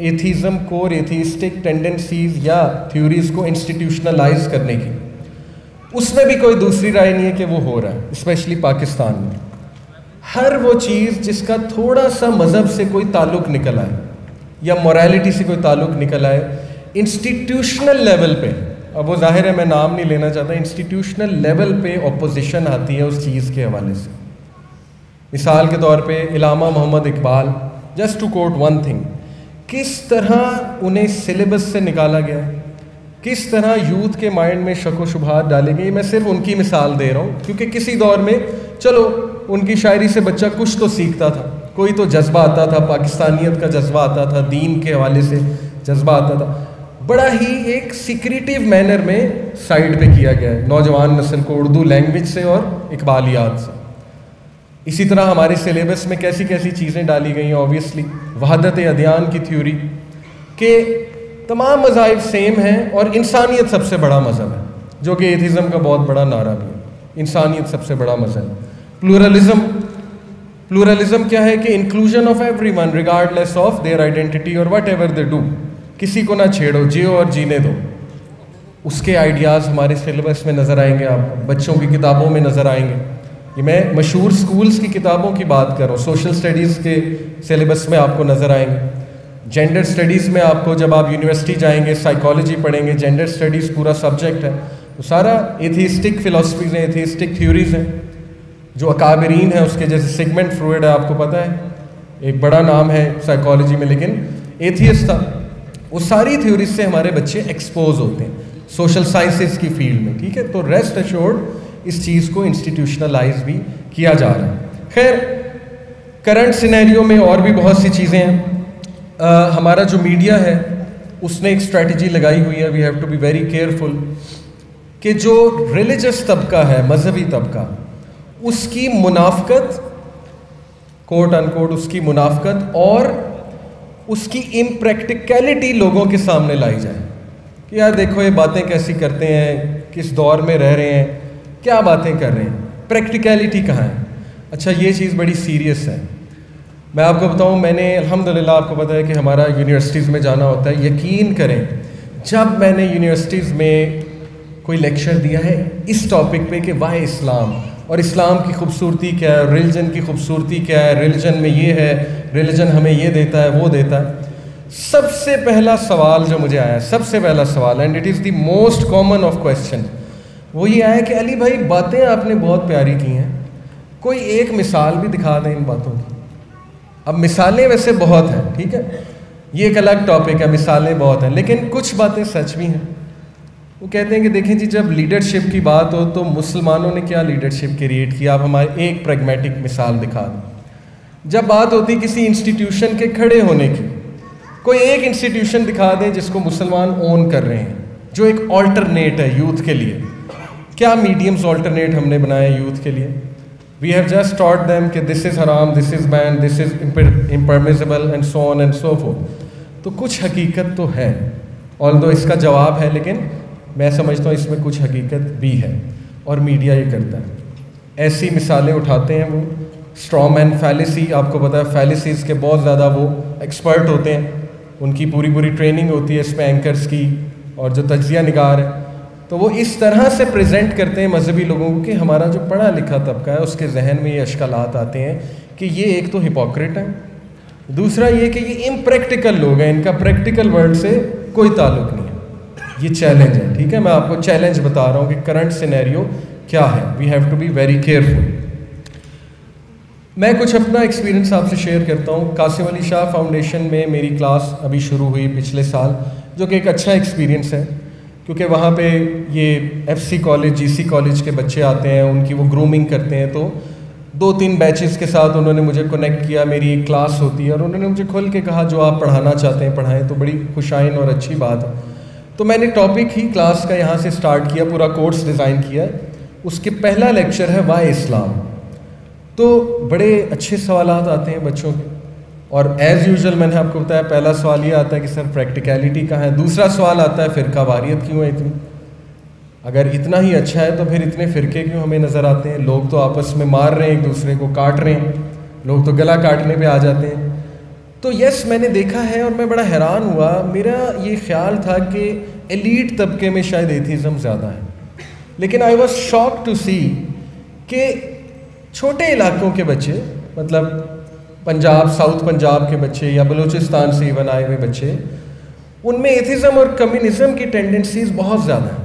Atheism को और एथीस्टिक tendencies या थ्योरीज़ को इंस्टीट्यूशनलाइज करने की, उसमें भी कोई दूसरी राय नहीं है कि वो हो रहा है, स्पेशली पाकिस्तान में। हर वो चीज़ जिसका थोड़ा सा मज़हब से कोई ताल्लुक़ निकल आए या मोरालिटी से कोई ताल्लुक़ निकल आए, इंस्टीट्यूशनल लेवल पे, अब वो जाहिर है मैं नाम नहीं लेना चाहता, इंस्टीट्यूशनल लेवल पे ऑपोजिशन आती है उस चीज़ के हवाले से। मिसाल के तौर पे इलामा Mohammad Iqbal, just to quote one thing, किस तरह उन्हें सिलेबस से निकाला गया, किस तरह यूथ के माइंड में शक व शुबहात डाले गए। मैं सिर्फ उनकी मिसाल दे रहा हूँ क्योंकि किसी दौर में चलो उनकी शायरी से बच्चा कुछ तो सीखता था, कोई तो जज्बा आता था, पाकिस्तानियत का जज्बा आता था, दीन के हवाले से जज्बा आता था, बड़ा ही एक सीक्रेटिव मैनर में साइड पे किया गया है नौजवान नस्ल को उर्दू लैंग्वेज से और इकबालियात से। इसी तरह हमारे सिलेबस में कैसी कैसी चीज़ें डाली गई हैं। ऑब्वियसली वहदत अदियान की थ्योरी के तमाम मज़ाहिब सेम हैं और इंसानियत सबसे बड़ा मज़हब है, जो कि एथिज़म का बहुत बड़ा नारा भी है, इंसानियत सबसे बड़ा मज़हब है। प्लूरलिज्म क्या है कि inclusion of everyone regardless of their identity और वट एवर दे डू, किसी को ना छेड़ो, जियो और जीने दो। उसके आइडियाज़ हमारे सिलेबस में नज़र आएंगे, आपको बच्चों की किताबों में नज़र आएंगे। ये मैं मशहूर स्कूल्स की किताबों की बात कर रहा हूँ, सोशल स्टडीज़ के सिलेबस में आपको नज़र आएंगे। जेंडर स्टडीज़ में आपको जब आप यूनिवर्सिटी जाएंगे, साइकोलॉजी पढ़ेंगे, जेंडर स्टडीज़ पूरा सब्जेक्ट है, तो सारा एथीस्टिक फ़िलासफ़ीज़ हैं, एथीस्टिक थ्योरीज़ हैं। जो अकाबरीन है उसके जैसे सिगमंड फ्रॉयड है, आपको पता है, एक बड़ा नाम है साइकोलॉजी में, लेकिन एथियस्ट था। वो सारी थ्योरीज से हमारे बच्चे एक्सपोज होते हैं सोशल साइंसेस की फील्ड में, ठीक है। तो रेस्ट एश्योर्ड इस चीज़ को इंस्टीट्यूशनलाइज भी किया जा रहा है। खैर, करंट सिनेरियो में और भी बहुत सी चीज़ें हैं। हमारा जो मीडिया है उसने एक स्ट्रैटेजी लगाई हुई है, we have to be very careful, कि जो रिलीजियस तबका है, मजहबी तबका, उसकी मुनाफकत, कोट अनकोट उसकी मुनाफकत और उसकी इम्प्रैक्टिकलिटी लोगों के सामने लाई जाए कि यार देखो ये बातें कैसी करते हैं, किस दौर में रह रहे हैं, क्या बातें कर रहे हैं, प्रैक्टिकलिटी कहाँ है। अच्छा, ये चीज़ बड़ी सीरियस है। मैं आपको बताऊं, मैंने अल्हम्दुलिल्लाह, आपको पता है कि हमारा यूनिवर्सिटीज़ में जाना होता है। यकीन करें, जब मैंने यूनिवर्सिटीज़ में कोई लेक्चर दिया है इस टॉपिक पे कि वाह इस्लाम और इस्लाम की खूबसूरती क्या है, रिलीजन की खूबसूरती क्या है, रिलीजन में ये है, रिलीजन हमें ये देता है, वो देता है, सबसे पहला सवाल जो मुझे आया, सबसे पहला सवाल, and it is the most common of question, वो ये आया कि अली भाई बातें आपने बहुत प्यारी की हैं, कोई एक मिसाल भी दिखा दें इन बातों की। अब मिसालें वैसे बहुत हैं, ठीक है, ये एक अलग टॉपिक है, मिसालें बहुत हैं, लेकिन कुछ बातें सच भी हैं। वो कहते हैं कि देखें जी, जब लीडरशिप की बात हो तो मुसलमानों ने क्या लीडरशिप क्रिएट किया, आप हमारे एक प्रैग्मेटिक मिसाल दिखा दें। जब बात होती किसी इंस्टीट्यूशन के खड़े होने की, कोई एक इंस्टीट्यूशन दिखा दें जिसको मुसलमान ओन कर रहे हैं, जो एक ऑल्टरनेट है यूथ के लिए। क्या मीडियम्स ऑल्टरनेट हमने बनाए यूथ के लिए? We have just taught them कि दिस इज़ हराम, this is ban, this is impermissible and so on and so forth. तो कुछ हकीकत तो है, ऑल्दो इसका जवाब है, लेकिन मैं समझता हूँ इसमें कुछ हकीकत भी है, और मीडिया ये करता है। ऐसी मिसालें उठाते हैं वो, स्ट्रॉमैन फैलिसी, आपको पता है फैलिसीज़ के बहुत ज़्यादा वो एक्सपर्ट होते हैं, उनकी पूरी पूरी ट्रेनिंग होती है इसमें एंकर्स की, और जो तज्जिया निगार है, तो वो इस तरह से प्रेजेंट करते हैं मजहबी लोगों को कि हमारा जो पढ़ा लिखा तबका है उसके जहन में ये अश्कलात आते हैं कि ये एक तो हिपोक्रेट है, दूसरा ये कि ये इम्प्रैक्टिकल लोग हैं, इनका प्रैक्टिकल वर्ल्ड से कोई ताल्लुक़ नहीं है। ये चैलेंज है, ठीक है, मैं आपको चैलेंज बता रहा हूँ कि करंट सिनेरियो क्या है। We have to be very careful. मैं कुछ अपना एक्सपीरियंस आपसे शेयर करता हूँ। कासिम अली शाह फाउंडेशन में मेरी क्लास अभी शुरू हुई पिछले साल, जो कि एक अच्छा एक्सपीरियंस है, क्योंकि वहाँ पे ये FC कॉलेज, GC कॉलेज के बच्चे आते हैं, उनकी वो ग्रूमिंग करते हैं। तो 2-3 बैचेस के साथ उन्होंने मुझे कनेक्ट किया, मेरी एक क्लास होती है, और उन्होंने मुझे खुल के कहा जो आप पढ़ाना चाहते हैं पढ़ाएं, तो बड़ी खुशाइन और अच्छी बात है। तो मैंने टॉपिक ही क्लास का यहाँ से स्टार्ट किया, पूरा कोर्स डिज़ाइन किया। उसके पहला लेक्चर है वाह इस्लाम। तो बड़े अच्छे सवालात आते हैं बच्चों के, और एज़ यूजुअल मैंने आपको बताया, पहला सवाल ये आता है कि सर प्रैक्टिकलिटी कहाँ है। दूसरा सवाल आता है फ़िरका वारियत क्यों है इतनी, अगर इतना ही अच्छा है तो फिर इतने फ़िरके क्यों हमें नज़र आते हैं। लोग तो आपस में मार रहे हैं, एक दूसरे को काट रहे हैं, लोग तो गला काटने पे आ जाते हैं। तो यस, मैंने देखा है और मैं बड़ा हैरान हुआ। मेरा ये ख्याल था कि एलीट तबके में शायद एथिज़म ज़्यादा है, लेकिन आई वॉज शॉक टू सी कि छोटे इलाकों के बच्चे, मतलब पंजाब, साउथ पंजाब के बच्चे या बलूचिस्तान से इवन आए हुए बच्चे, उनमें एथिज़म और कम्युनिज़म की टेंडेंसीज़ बहुत ज़्यादा हैं।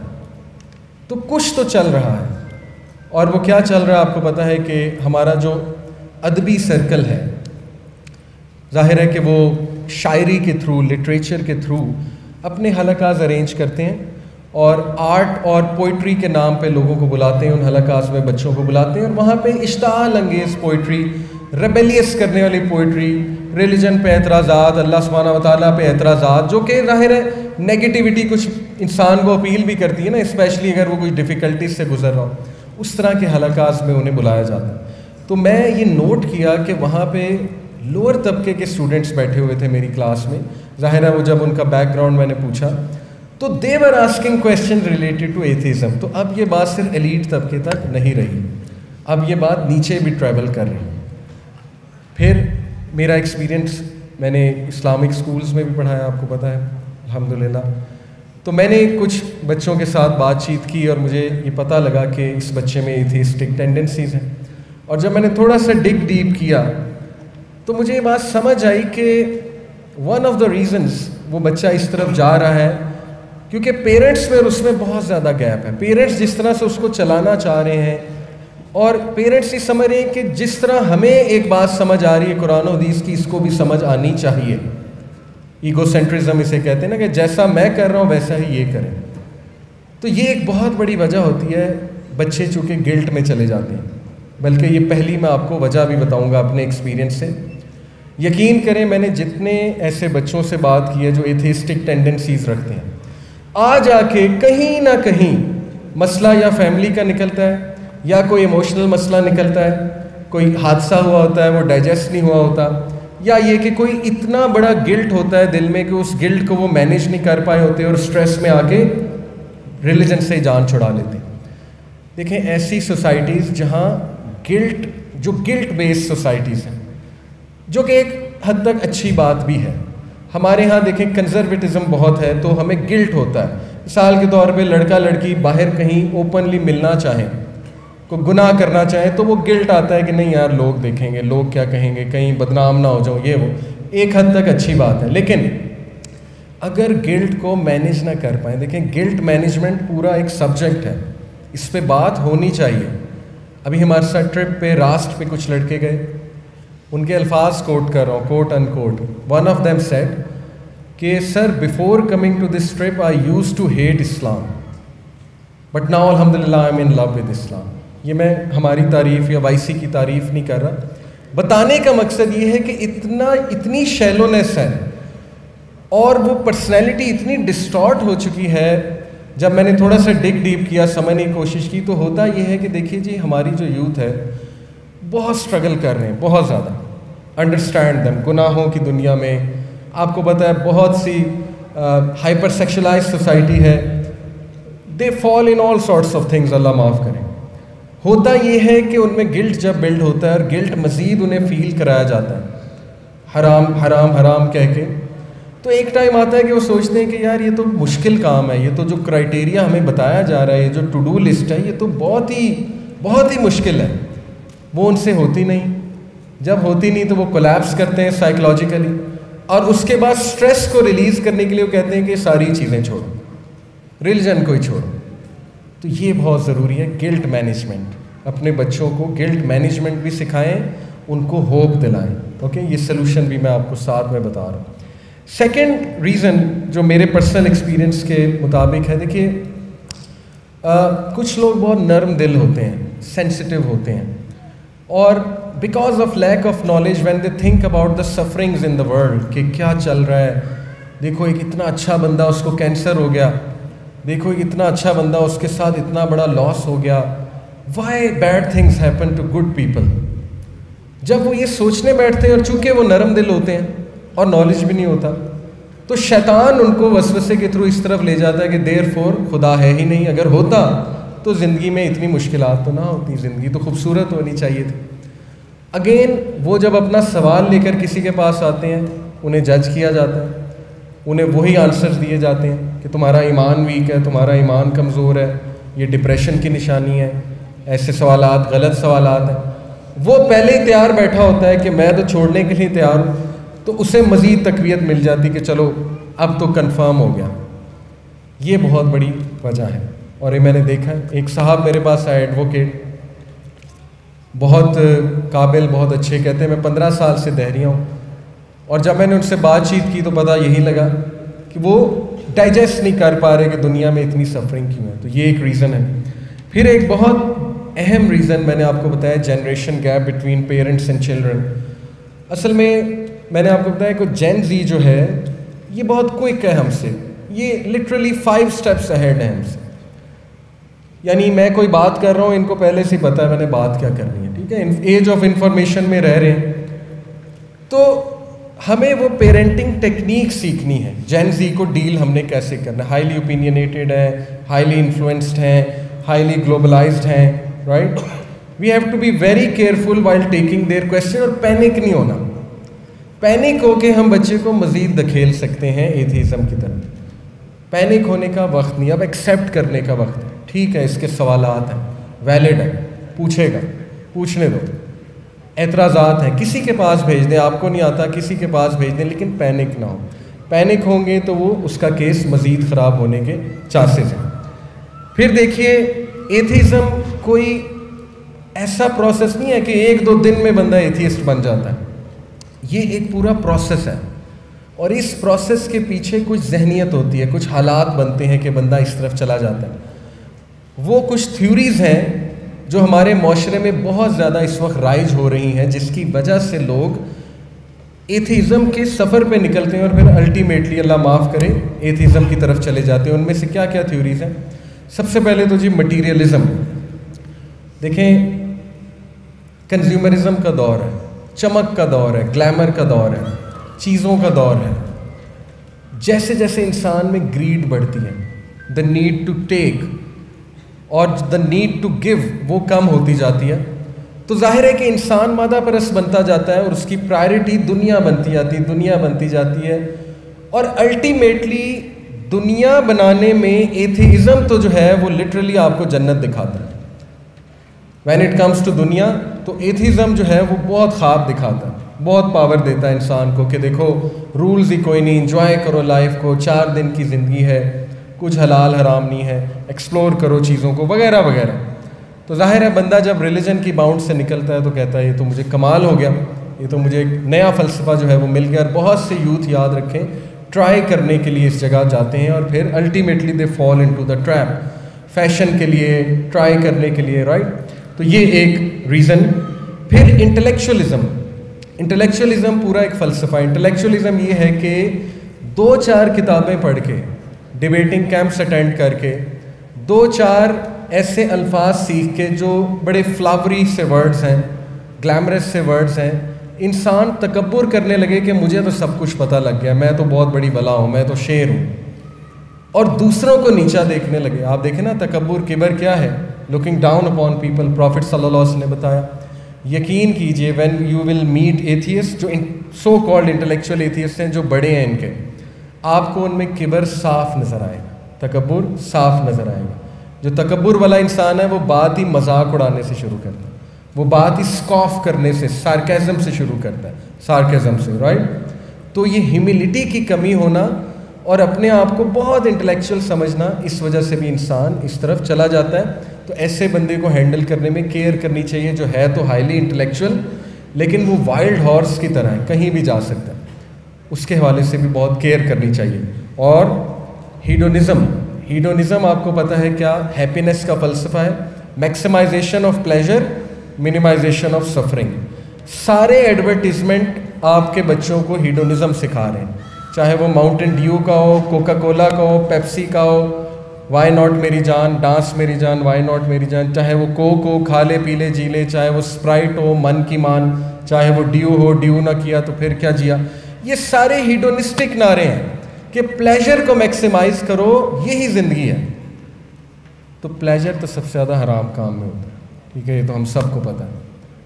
तो कुछ तो चल रहा है, और वो क्या चल रहा है आपको पता है कि हमारा जो अदबी सर्कल है, ज़ाहिर है कि वो शायरी के थ्रू, लिटरेचर के थ्रू अपने हलकाज़ अरेंज करते हैं और आर्ट और पोइट्री के नाम पे लोगों को बुलाते हैं, उन हलकाज़ में बच्चों को बुलाते हैं और वहाँ पे इश्ताल अंगेज़ पोइट्री, रेबेलियस करने वाली पोइट्री, रिलीजन पे एतराज़ात, अल्लाह सुब्हानहू व तआला पे एतराज़ात, जो कि ज़ाहिर है नेगेटिविटी कुछ इंसान को अपील भी करती है ना, स्पेशली अगर वो कुछ डिफ़िकल्टीज से गुजर रहा हो, उस तरह के हलकाज़ में उन्हें बुलाया जाता है। तो मैं ये नोट किया कि वहाँ पे लोअर तबके के स्टूडेंट्स बैठे हुए थे मेरी क्लास में। ज़ाहिर है वो जब उनका बैकग्राउंड मैंने पूछा तो they were asking question related to atheism. तो अब ये बात सिर्फ एलीट तबके तक नहीं रही, अब ये बात नीचे भी ट्रैवल कर रही है। फिर मेरा एक्सपीरियंस, मैंने इस्लामिक स्कूल्स में भी पढ़ाया, आपको पता है अल्हम्दुलिल्लाह। तो मैंने कुछ बच्चों के साथ बातचीत की और मुझे ये पता लगा कि इस बच्चे में एथिस्टिक टेंडेंसीज़ हैं। और जब मैंने थोड़ा सा डिग डीप किया तो मुझे ये बात समझ आई कि वन ऑफ द रीज़न्स वो बच्चा इस तरफ जा रहा है क्योंकि पेरेंट्स में और उसमें बहुत ज़्यादा गैप है। पेरेंट्स जिस तरह से उसको चलाना चाह रहे हैं और पेरेंट्स ये समझ रहे हैं कि जिस तरह हमें एक बात समझ आ रही है कुरान और हदीस की, इसको भी समझ आनी चाहिए। ईगोसेंट्रिज्म इसे कहते हैं ना, कि जैसा मैं कर रहा हूँ वैसा ही ये करें। तो ये एक बहुत बड़ी वजह होती है, बच्चे चूँकि गिल्ट में चले जाते हैं। बल्कि ये पहली मैं आपको वजह भी बताऊँगा अपने एक्सपीरियंस से। यकीन करें, मैंने जितने ऐसे बच्चों से बात की है जो एथिस्टिक टेंडेंसीज़ रखते हैं, आ जाके कहीं ना कहीं मसला या फैमिली का निकलता है या कोई इमोशनल मसला निकलता है, कोई हादसा हुआ होता है वो डाइजेस्ट नहीं हुआ होता, या ये कि कोई इतना बड़ा गिल्ट होता है दिल में कि उस गिल्ट को वो मैनेज नहीं कर पाए होते और स्ट्रेस में आके रिलीजन से जान छुड़ा लेते। देखें, ऐसी सोसाइटीज़ जहाँ जो गिल्ट बेस्ड सोसाइटीज़ हैं, जो कि एक हद तक अच्छी बात भी है। हमारे यहाँ देखें कंजर्वेटिज़म बहुत है तो हमें गिल्ट होता है। मिसाल के तौर पे लड़का लड़की बाहर कहीं ओपनली मिलना चाहें, को गुनाह करना चाहें, तो वो गिल्ट आता है कि नहीं यार लोग देखेंगे, लोग क्या कहेंगे, कहीं बदनाम ना हो जाऊँ, ये वो एक हद तक अच्छी बात है। लेकिन अगर गिल्ट को मैनेज ना कर पाएँ, देखें गिल्ट मैनेजमेंट पूरा एक सब्जेक्ट है, इस पे बात होनी चाहिए। अभी हमारे साथ ट्रिप पे रास्ट पे कुछ लड़के गए, उनके अल्फाज कोट कर रहा हूँ, quote unquote. One of them said कि sir, before coming to this trip I used to hate Islam but now अल्हम्दुलिल्लाह I am in love with Islam. ये मैं हमारी तारीफ़ या वाईसी की तारीफ़ नहीं कर रहा, बताने का मकसद ये है कि इतनी शैलोनेस है और वो पर्सनैलिटी इतनी डिस्टॉर्ट हो चुकी है। जब मैंने थोड़ा सा डिग डीप किया, समझने की कोशिश की, तो होता ये है कि देखिए जी, हमारी जो यूथ है बहुत स्ट्रगल कर रहे हैं, बहुत ज़्यादा अंडरस्टैंड देम। गुनाहों की दुनिया में आपको पता है बहुत सी हाइपर सेक्शुअलाइज्ड सोसाइटी है, they fall in all sorts of things, अल्लाह माफ़ करें। होता ये है कि उनमें गिल्ट जब बिल्ड होता है और गिल्ट मज़ीद उन्हें फ़ील कराया जाता है, हराम हराम हराम कह के, तो एक टाइम आता है कि वो सोचते हैं कि यार ये तो मुश्किल काम है, ये तो जो क्राइटेरिया हमें बताया जा रहा है, ये जो टू डू लिस्ट है, ये तो बहुत ही मुश्किल है। वो उनसे होती नहीं, जब होती नहीं तो वो कोलैप्स करते हैं साइकोलॉजिकली, और उसके बाद स्ट्रेस को रिलीज़ करने के लिए वो कहते हैं कि सारी चीज़ें छोड़ो, रिलीजन को ही छोड़ो। तो ये बहुत ज़रूरी है गिल्ट मैनेजमेंट। अपने बच्चों को गिल्ट मैनेजमेंट भी सिखाएं, उनको होप दिलाएं। ओके, ये सलूशन भी मैं आपको साथ में बता रहा हूँ। सेकेंड रीज़न जो मेरे पर्सनल एक्सपीरियंस के मुताबिक है, देखिए कुछ लोग बहुत नर्म दिल होते हैं, सेंसिटिव होते हैं, और because of lack of knowledge when they think about the sufferings in the world, कि क्या चल रहा है, देखो एक इतना अच्छा बंदा उसको कैंसर हो गया, देखो एक इतना अच्छा बंदा उसके साथ इतना बड़ा लॉस हो गया, why bad things happen to good people. जब वो ये सोचने बैठते हैं और चूंकि वो नरम दिल होते हैं और नॉलेज भी नहीं होता, तो शैतान उनको वसवसे के थ्रू इस तरफ ले जाता है कि देयरफॉर खुदा है ही नहीं, अगर होता तो ज़िंदगी में इतनी मुश्किलात तो ना होती, ज़िंदगी तो खूबसूरत होनी चाहिए थी। अगेन वो जब अपना सवाल लेकर किसी के पास आते हैं उन्हें जज किया जाता है, उन्हें वही आंसर्स दिए जाते हैं कि तुम्हारा ईमान वीक है, तुम्हारा ईमान कमज़ोर है, ये डिप्रेशन की निशानी है, ऐसे सवालात, गलत सवालात हैं। वो पहले ही तैयार बैठा होता है कि मैं तो छोड़ने के लिए तैयार हूँ, तो उसे मज़ीद तक़वियत मिल जाती कि चलो अब तो कंफर्म हो गया। ये बहुत बड़ी वजह है। और ये मैंने देखा है, एक साहब मेरे पास आए, एडवोकेट, बहुत काबिल, बहुत अच्छे, कहते हैं मैं 15 साल से दहरिया हूँ, और जब मैंने उनसे बातचीत की तो पता यही लगा कि वो डाइजेस्ट नहीं कर पा रहे कि दुनिया में इतनी सफरिंग क्यों है। तो ये एक रीज़न है। फिर एक बहुत अहम रीज़न मैंने आपको बताया, generation gap between parents and children. असल में मैंने आपको बताया कि जेन ज़ी जो है ये बहुत क्विक है हमसे, ये लिटरली 5 स्टेप्स अहेड है हमसे। यानी मैं कोई बात कर रहा हूँ, इनको पहले से ही पता है मैंने बात क्या करनी है, ठीक है। एज ऑफ इंफॉर्मेशन में रह रहे हैं, तो हमें वो पेरेंटिंग टेक्निक सीखनी है। जेन ज़ी को डील हमने कैसे करना है। हाईली ओपिनियनेटेड है, हाईली इन्फ्लुएंस्ड हैं, हाईली ग्लोबलाइज्ड हैं, right. We have to be very careful while taking their question, और पैनिक नहीं होना। पैनिक होके हम बच्चे को मज़ीद धकेल सकते हैं एथीज़म की तरफ। पैनिक होने का वक्त नहीं, अब एक्सेप्ट करने का वक्त है। ठीक है, इसके सवालात हैं, वैलिड है, पूछेगा, पूछने दो। एतराज़ात हैं, किसी के पास भेज दें, आपको नहीं आता किसी के पास भेज दें, लेकिन पैनिक ना हो। पैनिक होंगे तो वो उसका केस मज़ीद ख़राब होने के चांसेस हैं। फिर देखिए, एथीज़म कोई ऐसा प्रोसेस नहीं है कि 1-2 दिन में बंदा एथीस्ट बन जाता है। ये एक पूरा प्रोसेस है, और इस प्रोसेस के पीछे कुछ जहनियत होती है, कुछ हालात बनते हैं कि बंदा इस तरफ चला जाता है। वो कुछ थ्योरीज़ हैं जो हमारे माशरे में बहुत ज़्यादा इस वक्त राइज हो रही हैं, जिसकी वजह से लोग एथीज़म के सफ़र पे निकलते हैं और फिर अल्टीमेटली, अल्लाह माफ़ करे, एथीज़म की तरफ चले जाते हैं। उनमें से क्या क्या थ्योरीज़ हैं? सबसे पहले तो जी मटीरियलिज़म। देखें, कंज्यूमरिज़म का दौर है, चमक का दौर है, ग्लैमर का दौर है, चीज़ों का दौर है। जैसे जैसे इंसान में ग्रीड बढ़ती है, द नीड टू टेक और द नीड टू गिव वो कम होती जाती है, तो जाहिर है कि इंसान मादा परस्त बनता जाता है और उसकी प्रायोरिटी दुनिया बनती जाती है। और अल्टीमेटली दुनिया बनाने में एथीज़म तो जो है वो लिटरली आपको जन्नत दिखाता है। व्हेन इट कम्स टू दुनिया, तो एथीज़म जो है वो बहुत ख्वाब दिखाता है, बहुत पावर देता है इंसान को कि देखो रूल्स ही कोई नहीं, इंजॉय करो लाइफ को, 4 दिन की ज़िंदगी है, कुछ हलाल हराम नहीं है, एक्सप्लोर करो चीज़ों को, वगैरह वगैरह। तो जाहिर है बंदा जब रिलीजन की बाउंड से निकलता है तो कहता है ये तो मुझे कमाल हो गया, ये तो मुझे एक नया फ़लसफ़ा जो है वो मिल गया। और बहुत से यूथ, याद रखें, ट्राई करने के लिए इस जगह जाते हैं और फिर ultimately they fall into the trap, fashion के लिए, ट्राई करने के लिए, राइट। तो ये एक रीज़न। फिर इंटेलेक्चुअलिज़म पूरा एक फ़लसफ़ा। इंटेलेक्चुअलिज़म ये है कि 2-4 किताबें पढ़ के, डिबेटिंग कैंप्स अटेंड करके, 2-4 ऐसे अल्फाज सीख के जो बड़े फ्लावरी से वर्ड्स हैं, ग्लैमरस से वर्ड्स हैं, इंसान तकब्बुर करने लगे कि मुझे तो सब कुछ पता लग गया, मैं तो बहुत बड़ी बला हूँ, मैं तो शेर हूँ, और दूसरों को नीचा देखने लगे। आप देखें ना, तकब्बुर, किबर क्या है? Looking down upon people. Prophet सल्लल्लाहु अलैहि वसल्लम ने बताया, यकीन कीजिए, when you will meet atheist, जो सो कॉल्ड इंटेलेक्चुअल एथियस्ट हैं, जो बड़े हैं इनके, आपको उनमें किबर साफ नज़र आएगा, तकब्बुर साफ नज़र आएगा। जो तकब्बुर वाला इंसान है वो बात ही मजाक उड़ाने से शुरू करता है, वो बात ही स्कॉफ करने से, सार्केज़म से शुरू करता है, सार्केज़म से, राइट। तो ये ह्यूमिलिटी की कमी होना और अपने आप को बहुत इंटेलेक्चुअल समझना, इस वजह से भी इंसान इस तरफ चला जाता है। तो ऐसे बंदे को हैंडल करने में केयर करनी चाहिए, जो है तो हाईली इंटेलेक्चुअल, लेकिन वो वाइल्ड हॉर्स की तरह है, कहीं भी जा सकता है, उसके हवाले से भी बहुत केयर करनी चाहिए। और हीडोनिज़म आपको पता है क्या? हैप्पीनेस का फ़लसफ़ा है, maximisation of pleasure, minimisation of suffering. सारे एडवर्टीज़मेंट आपके बच्चों को हीडोनिज़म सिखा रहे हैं, चाहे वो माउंटेन ड्यू का हो, कोका कोला का हो, पेप्सी का हो, वाई नॉट मेरी जान, डांस मेरी जान, वाई नॉट मेरी जान, चाहे वो कोक हो, खा ले पी ले जी ले, चाहे वो स्प्राइट हो, मन की मान, चाहे वो ड्यू हो, ड्यू ना किया तो फिर क्या जिया। ये सारे हीडोनिस्टिक नारे हैं कि प्लेजर को मैक्सिमाइज करो, यही ज़िंदगी है। तो प्लेजर तो सबसे ज़्यादा हराम काम में होता है, ठीक है, ये तो हम सबको पता है।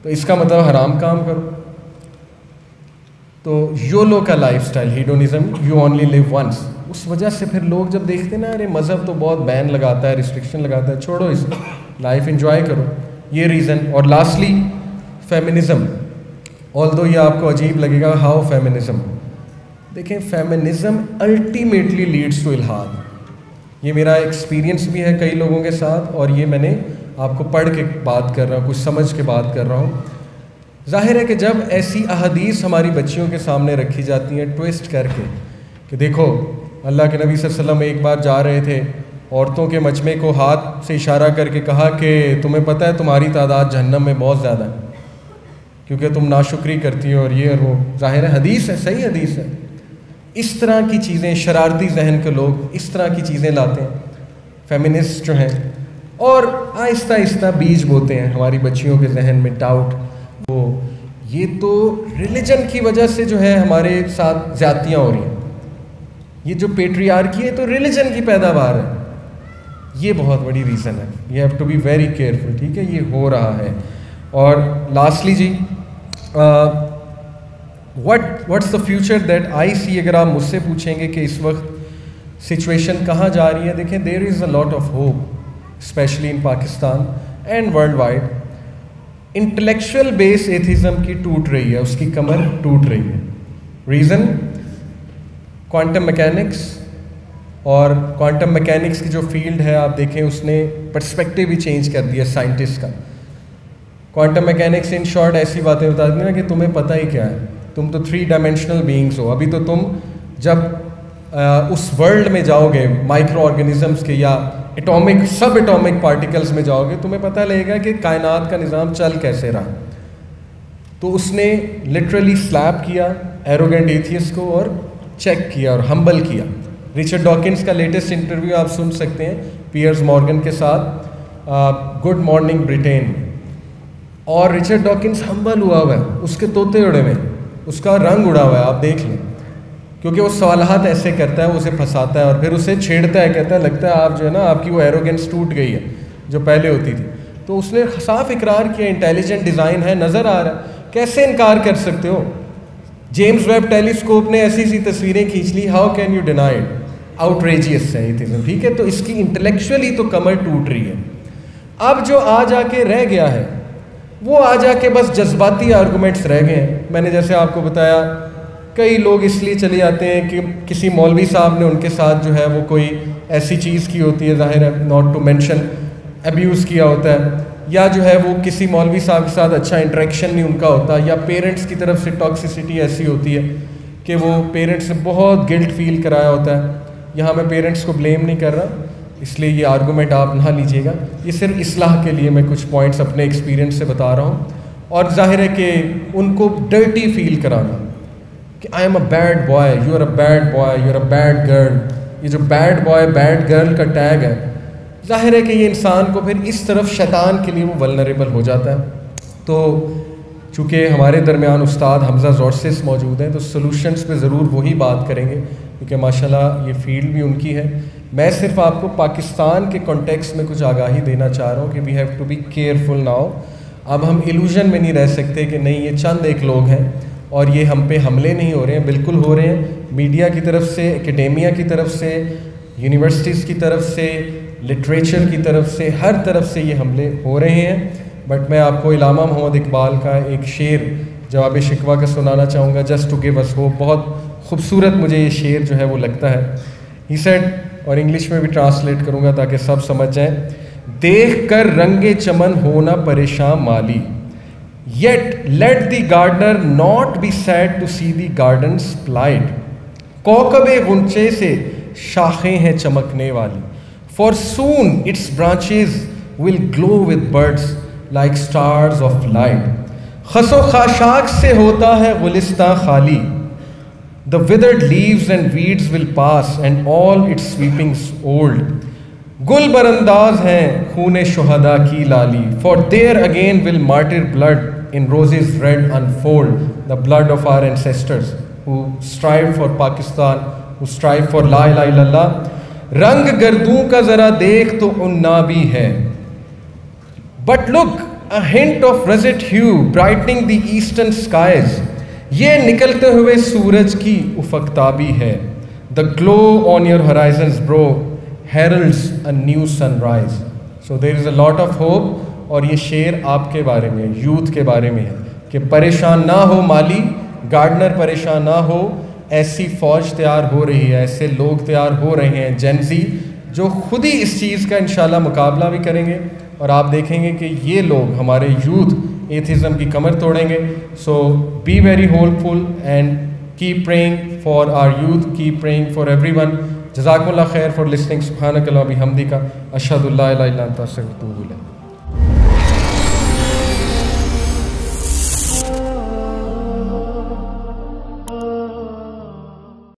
तो इसका मतलब हराम काम करो। तो योलो का lifestyle, hedonism, you only live once, उस वजह से फिर लोग जब देखते हैं ना, अरे मज़हब तो बहुत बैन लगाता है, रिस्ट्रिक्शन लगाता है, छोड़ो इसे, लाइफ एंजॉय करो, ये रीज़न। और लास्टली फेमिनिज़म, ऑल्दो ये आपको अजीब लगेगा, हाउ फेमिनिज़म, देखें फेमिनिज़म अल्टीमेटली लीड्स टू इल्हाद। ये मेरा एक्सपीरियंस भी है कई लोगों के साथ, और ये मैंने आपको पढ़ के बात कर रहा हूँ, कुछ समझ के बात कर रहा हूँ। जाहिर है कि जब ऐसी अहदीस हमारी बच्चियों के सामने रखी जाती हैं ट्विस्ट करके कि देखो अल्लाह के नबी सल्लल्लाहु अलैहि वसल्लम एक बार जा रहे थे, औरतों के मजमे को हाथ से इशारा करके कहा कि तुम्हें पता है तुम्हारी तादाद जहन्नम में बहुत ज़्यादा है क्योंकि तुम नाशुक्री करती हो, और ये और वो। ज़ाहिर है हदीस है, सही हदीस है। इस तरह की चीज़ें शरारती जहन के लोग इस तरह की चीज़ें लाते हैं, फेमिनिस्ट जो हैं, और आहिस्ता आहिस्ता बीज बोते हैं हमारी बच्चियों के जहन में डाउट। वो ये तो रिलीजन की वजह से जो है हमारे साथ ज़्यादतियाँ हो रही हैं, ये जो पेट्रियार्की है तो रिलीजन की पैदावार है, ये बहुत बड़ी रीज़न है। You have to be very careful, ठीक है, ये हो रहा है। और लास्टली जी, what's the future that I see, अगर आप मुझसे पूछेंगे कि इस वक्त सिचुएशन कहाँ जा रही है, देखें there is a lot of hope, specially in Pakistan and world wide. Intellectual base atheism की टूट रही है, उसकी कमर टूट रही है। रीज़न क्वांटम मैकेनिक्स, और क्वांटम मैकेनिक्स की जो फील्ड है आप देखें उसने पर्सपेक्टिव ही चेंज कर दिया साइंटिस्ट का। क्वांटम मैकेनिक्स इन शॉर्ट ऐसी बातें बताती है ना कि तुम्हें पता ही क्या है, तुम तो 3 डायमेंशनल बीइंग्स हो। अभी तो तुम जब उस वर्ल्ड में जाओगे माइक्रो ऑर्गेनिजम्स के या एटॉमिक सब एटॉमिक पार्टिकल्स में जाओगे, तुम्हें पता लगेगा कि कायनात का निज़ाम चल कैसे रहा। तो उसने लिटरली स्लैप किया एरोगेंट एथियस्ट को और चेक किया और हम्बल किया। रिचर्ड डॉकिंस का लेटेस्ट इंटरव्यू आप सुन सकते हैं पियर्स मॉर्गन के साथ गुड मॉर्निंग ब्रिटेन, और रिचर्ड डॉकिंस हम्बल हुआ हुआ है, उसके तोते उड़े हुए, उसका रंग उड़ा हुआ है, आप देख लें, क्योंकि वो सवालात ऐसे करता है, वो उसे फंसाता है और फिर उसे छेड़ता है, कहता है लगता है आप जो है ना आपकी वो एरोगेंस टूट गई है जो पहले होती थी। तो उसने साफ इकरार किया इंटेलिजेंट डिज़ाइन है, नज़र आ रहा है, कैसे इनकार कर सकते हो। जेम्स वेब टेलीस्कोप ने ऐसी सी तस्वीरें खींच ली, how can you deny it, outrageous है एथिज्म, ठीक है। तो इसकी इंटेलेक्चुअली तो कमर टूट रही है। अब जो आ जाके रह गया है वो आ जाके बस जज्बाती आर्गूमेंट्स रह गए हैं। मैंने जैसे आपको बताया कई लोग इसलिए चले जाते हैं कि किसी मौलवी साहब ने उनके साथ जो है वो कोई ऐसी चीज़ की होती है, ज़ाहिर है नॉट टू मेंशन अब्यूज़ किया होता है, या जो है वो किसी मौलवी साहब के साथ अच्छा इंटरेक्शन नहीं उनका होता, या पेरेंट्स की तरफ से टॉक्सिसिटी ऐसी होती है कि वो पेरेंट्स ने बहुत गिल्ट फील कराया होता है। यहाँ मैं पेरेंट्स को ब्लेम नहीं कर रहा, इसलिए ये आर्गूमेंट आप ना लीजिएगा, ये सिर्फ इस्लाह के लिए मैं कुछ पॉइंट्स अपने एक्सपीरियंस से बता रहा हूँ। और जाहिर है कि उनको डर्टी फील कराना कि I am a bad boy, you are a bad boy, you are a bad girl, ये जो बैड बॉय बैड गर्ल का टैग है, जाहिर है कि ये इंसान को फिर इस तरफ शैतान के लिए वो वल्नरेबल हो जाता है। तो चूँकि हमारे दरमियान उस्ताद हमज़ा ज़ोरसिस मौजूद हैं तो सॉल्यूशंस पे ज़रूर वही बात करेंगे, क्योंकि माशाल्लाह ये फील्ड भी उनकी है। मैं सिर्फ आपको पाकिस्तान के कॉन्टेक्स्ट में कुछ आगाही देना चाह रहा हूँ कि we have to be careful now. अब हम इल्यूजन में नहीं रह सकते कि नहीं ये चंद एक लोग हैं और ये हम पे हमले नहीं हो रहे हैं, बिल्कुल हो रहे हैं। मीडिया की तरफ से, एकेडेमिया की तरफ से, यूनिवर्सिटीज़ की तरफ से, लिटरेचर की तरफ से, हर तरफ से ये हमले हो रहे हैं। बट मैं आपको इलामा मोहम्मद इकबाल का एक शेर जवाब शिकवा का सुनाना चाहूँगा, just to give us hope. बहुत खूबसूरत मुझे ये शेर जो है वो लगता है। ही सेड, और इंग्लिश में भी ट्रांसलेट करूँगा ताकि सब समझ जाएं, देख कर रंगे चमन होना परेशान माली, yet let the gardener not be sad to see the garden spoiled. कौकबे गुंचे से शाखें हैं चमकने वाली, for soon its branches will glow with birds like stars of light. खसो खाशाक से होता है गुलिस्तां खाली, the withered leaves and weeds will pass and all its sweepings old. गुल बरंदाज हैं खूने शुहदा की लाली, for there again will martyr blood in roses red unfold, the blood of our ancestors who strive for Pakistan, who strive for la ilaha illallah. रंग गर्दों का जरा देख तो उन्ना भी है, but look a hint of russet hue brightening the eastern skies. ये निकलते हुए सूरज की उफकताबी है। The glow on your हराइजन्स bro heralds a new sunrise. So there is a lot of hope. और ये शेर आपके बारे में, यूथ के बारे में है कि परेशान ना हो माली, गार्डनर परेशान ना हो, ऐसी फ़ौज तैयार हो रही है, ऐसे लोग तैयार हो रहे हैं जेनजी जो खुद ही इस चीज़ का इंशाल्लाह मुकाबला भी करेंगे और आप देखेंगे कि ये लोग हमारे यूथ एथिज़म की कमर तोड़ेंगे। So be very hopeful and keep praying for our youth, keep praying for everyone. जज़ाकुमुल्लाह खैर फॉर लिसनिंग। सुब्हानक अल्लाहुम्मा बिहम्दिका अशहदु अल्ला इलाहा इल्ला अंता अस्तगफिरुका व अतूबु इलैक।